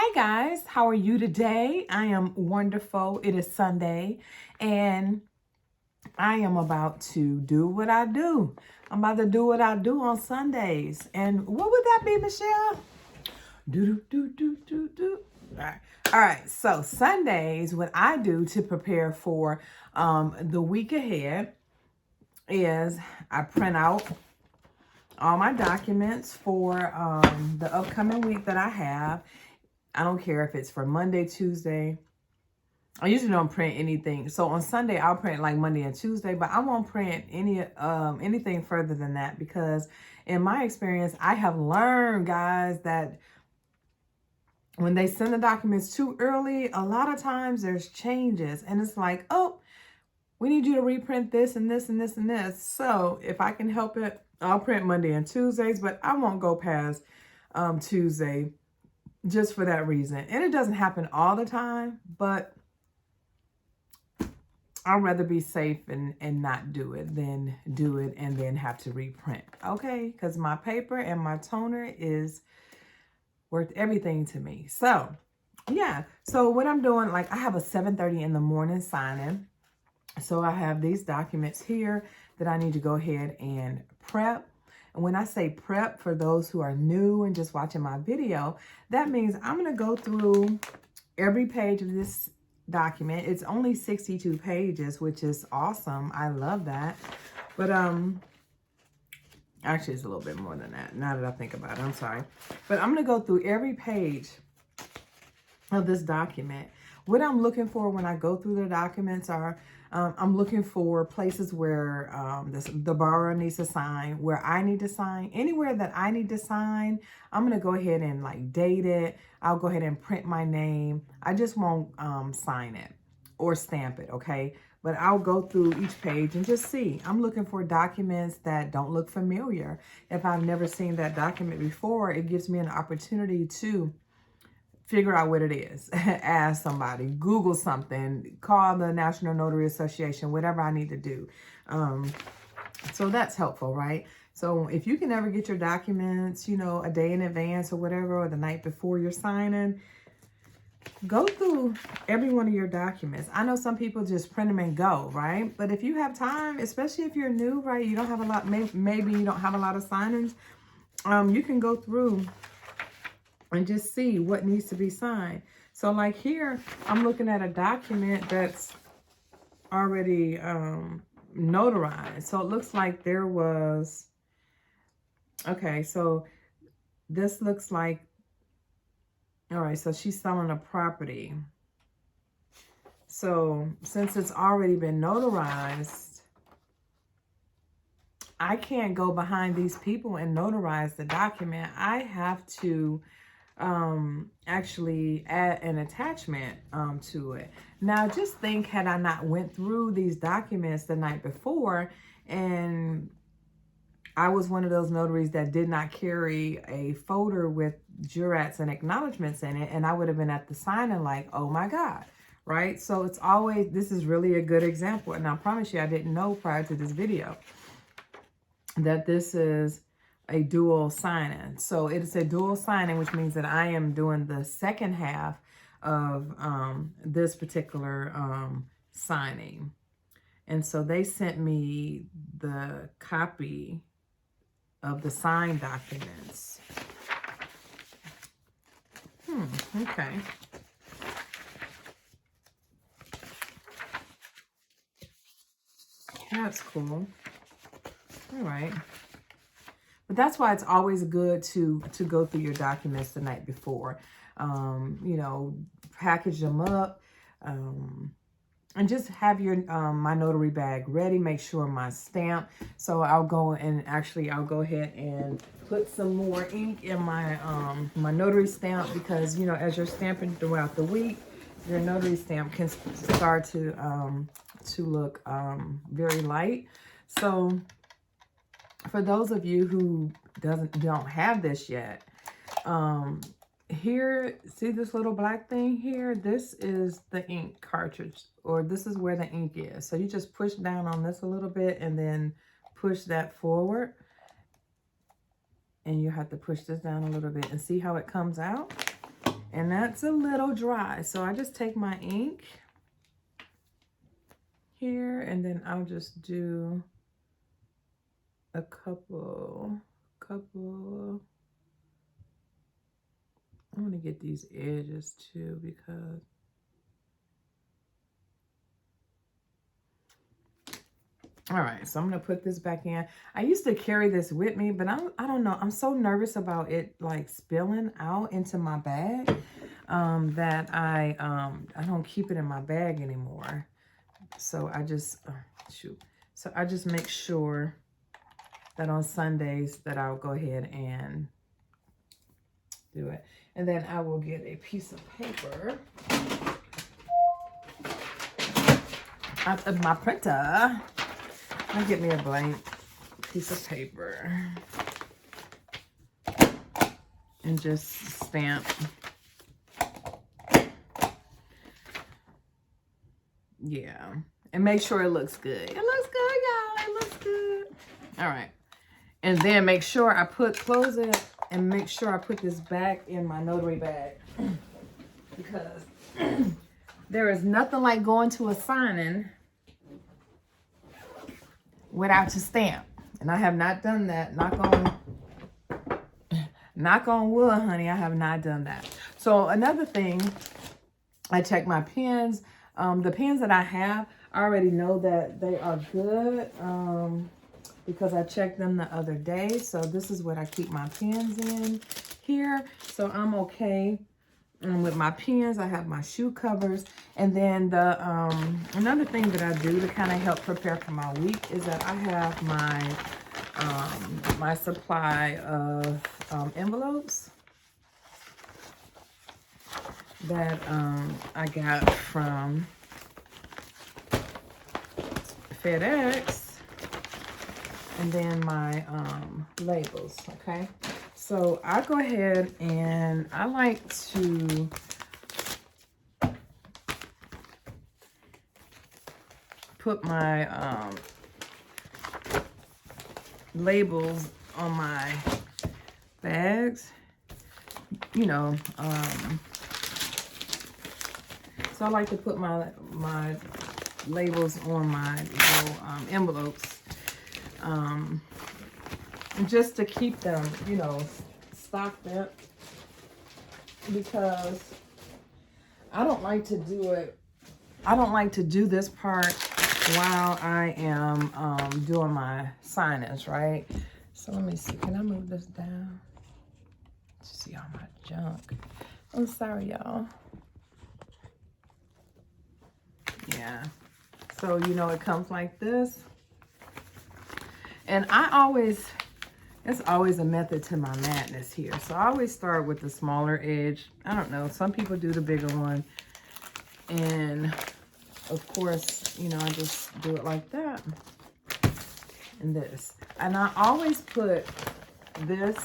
Hi guys, how are you today? I am wonderful. It is Sunday and I am about to do what I do. I'm about to do what I do on Sundays. And what would that be, Michelle? Do. All right. So Sundays, what I do to prepare for the week ahead is I print out all my documents for the upcoming week that I have. I don't care if it's for Monday, Tuesday. I usually don't print anything. So on Sunday, I'll print like Monday and Tuesday, but I won't print anything further than that because in my experience, I have learned, guys, that when they send the documents too early, a lot of times there's changes and it's like, oh, we need you to reprint this and this and this and this. So if I can help it, I'll print Monday and Tuesdays, but I won't go past Tuesday just for that reason. And it doesn't happen all the time, but I'd rather be safe and not do it than do it and then have to reprint. Okay? Because my paper and my toner is worth everything to me. So, yeah. So what I'm doing, like I have a 7:30 in the morning sign-in. So I have these documents here that I need to go ahead and prep. And when I say prep, for those who are new and just watching my video, that means I'm going to go through every page of this document. It's only 62 pages, which is awesome. I love that. But actually it's a little bit more than that now that I think about it. I'm sorry. But I'm going to go through every page of this document. What I'm looking for when I go through the documents are I'm looking for places where the borrower needs to sign, where I need to sign, anywhere that I need to sign. I'm going to go ahead and like date it. I'll go ahead and print my name. I just won't sign it or stamp it, okay? But I'll go through each page and just see. I'm looking for documents that don't look familiar. If I've never seen that document before, it gives me an opportunity to figure out what it is, ask somebody, Google something, call the National Notary Association, whatever I need to do. So that's helpful, right? So if you can ever get your documents, you know, a day in advance or whatever, or the night before you're signing, go through every one of your documents. I know some people just print them and go, right? But if you have time, especially if you're new, right, you don't have a lot, maybe you don't have a lot of signings, you can go through and just see what needs to be signed. So like here, I'm looking at a document that's already notarized. So it looks like there was, okay, so this looks like, all right, so she's selling a property. So since it's already been notarized, I can't go behind these people and notarize the document. I have to actually add an attachment to it. Now just think, had I not went through these documents the night before and I was one of those notaries that did not carry a folder with jurats and acknowledgments in it, and I would have been at the signing like, oh my God, right? So it's always, this is really a good example. And I promise you, I didn't know prior to this video that this is a dual sign-in. So it's a dual sign-in, which means that I am doing the second half of this particular signing. And so they sent me the copy of the signed documents. Okay. That's cool. All right. But that's why it's always good to go through your documents the night before. You know, package them up, and just have your my notary bag ready. Make sure my stamp. So I'll go and actually I'll go ahead and put some more ink in my my notary stamp, because you know, as you're stamping throughout the week, your notary stamp can start to look very light. So for those of you who don't have this yet, here, see this little black thing here? This is the ink cartridge, or this is where the ink is. So you just push down on this a little bit and then push that forward. And you have to push this down a little bit and see how it comes out. And that's a little dry. So I just take my ink here and then I'll just do a couple. I want to get these edges too because all right, so I'm going to put this back in. I used to carry this with me, but I don't know. I'm so nervous about it like spilling out into my bag that I don't keep it in my bag anymore. So I just, So I just make sure that on Sundays that I'll go ahead and do it. And then I will get a piece of paper. Out of my printer. I'll get me a blank piece of paper and just stamp. Yeah, and make sure it looks good. It looks good, y'all. It looks good. All right, and then make sure I close it and make sure I put this back in my notary bag because there is nothing like going to a signing without your stamp. And I have not done that. Knock on wood, honey. I have not done that. So another thing, I check my pens. The pens that I have, I already know that they are good because I checked them the other day. So this is what I keep my pens in here. So I'm okay. With my pens, I have my shoe covers, and then the another thing that I do to kind of help prepare for my week is that I have my my supply of envelopes that I got from FedEx, and then my labels. Okay. So I go ahead and I like to put my labels on my bags, you know. So I like to put my labels on my little envelopes. Just to keep them, you know, stocked up, because I don't like to do it. I don't like to do this part while I am doing my signage, right? So let me see. Can I move this down? See all my junk. I'm sorry, y'all. Yeah. So, you know, it comes like this. And it's always a method to my madness here. So I always start with the smaller edge. I don't know. Some people do the bigger one. And of course, you know, I just do it like that. And this. And I always put this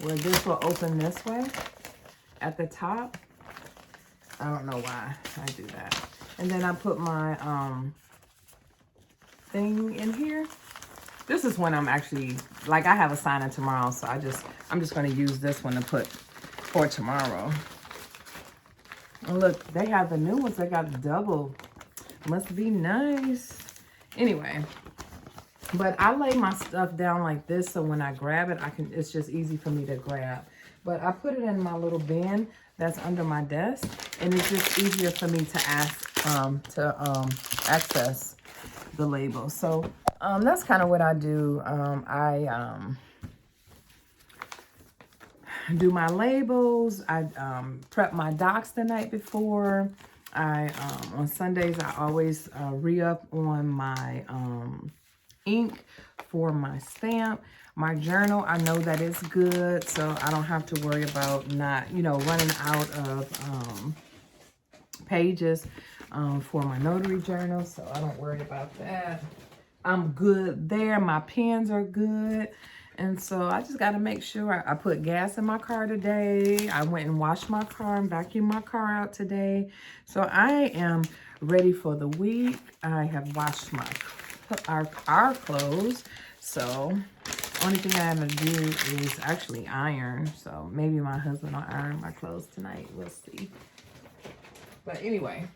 where this will open this way at the top. I don't know why I do that. And then I put my thing in here. This is when I'm actually, like, I have a signing tomorrow, so I'm just going to use this one to put for tomorrow. And look, they have the new ones. They got the double. Must be nice. Anyway, but I lay my stuff down like this, so when I grab it, it's just easy for me to grab. But I put it in my little bin that's under my desk, and it's just easier for me to access the label. So that's kind of what I do. I do my labels. I prep my docs the night before. On Sundays, I always re-up on my ink for my stamp. My journal, I know that it's good, so I don't have to worry about not, you know, running out of pages for my notary journal, so I don't worry about that. I'm good there. My pens are good. And so I just got to make sure I put gas in my car today. I went and washed my car and vacuumed my car out today. So I am ready for the week. I have washed our clothes. So Only thing I have to do is actually iron. So maybe my husband will iron my clothes tonight. We'll see. But anyway,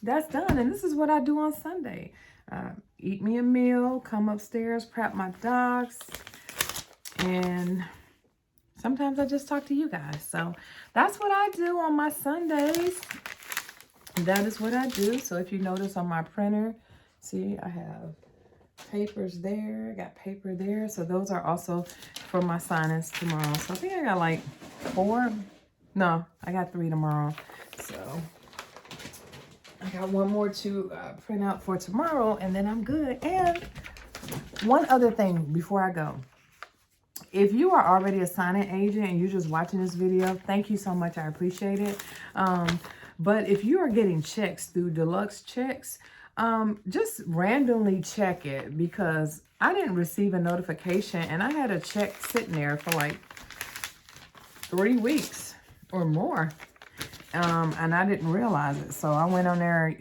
that's done. And this is what I do on Sunday. Eat me a meal, come upstairs, prep my dogs. And sometimes I just talk to you guys. So that's what I do on my Sundays. That is what I do. So if you notice on my printer, see, I have papers there. I got paper there. So those are also for my signings tomorrow. So I think I got like 4. No, I got 3 tomorrow. So I got 1 more to print out for tomorrow, and then I'm good. And one other thing before I go. If you are already a signing agent and you're just watching this video, thank you so much. I appreciate it. But if you are getting checks through Deluxe Checks, just randomly check it, because I didn't receive a notification and I had a check sitting there for like 3 weeks or more. And I didn't realize it. So I went on there.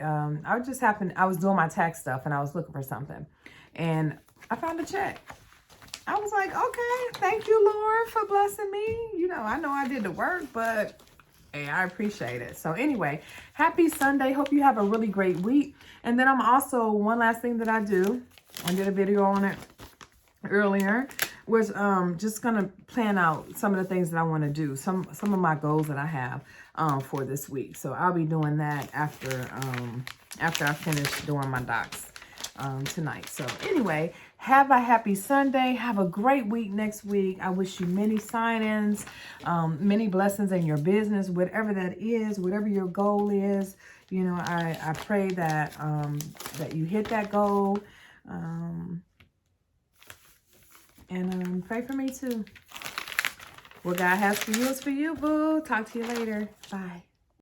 I was doing my tax stuff and I was looking for something and I found a check. I was like, okay, thank you, Lord, for blessing me. You know I did the work, but hey, I appreciate it. So anyway, happy Sunday. Hope you have a really great week. And then I'm also, one last thing that I do, I did a video on it earlier, was just gonna plan out some of the things that I want to do, some of my goals that I have for this week. So I'll be doing that after I finish doing my docs tonight. So anyway, have a happy Sunday. Have a great week next week. I wish you many sign-ins, many blessings in your business, whatever that is, whatever your goal is. You know, I pray that that you hit that goal. And pray for me too. What God has for you is for you, boo. Talk to you later. Bye.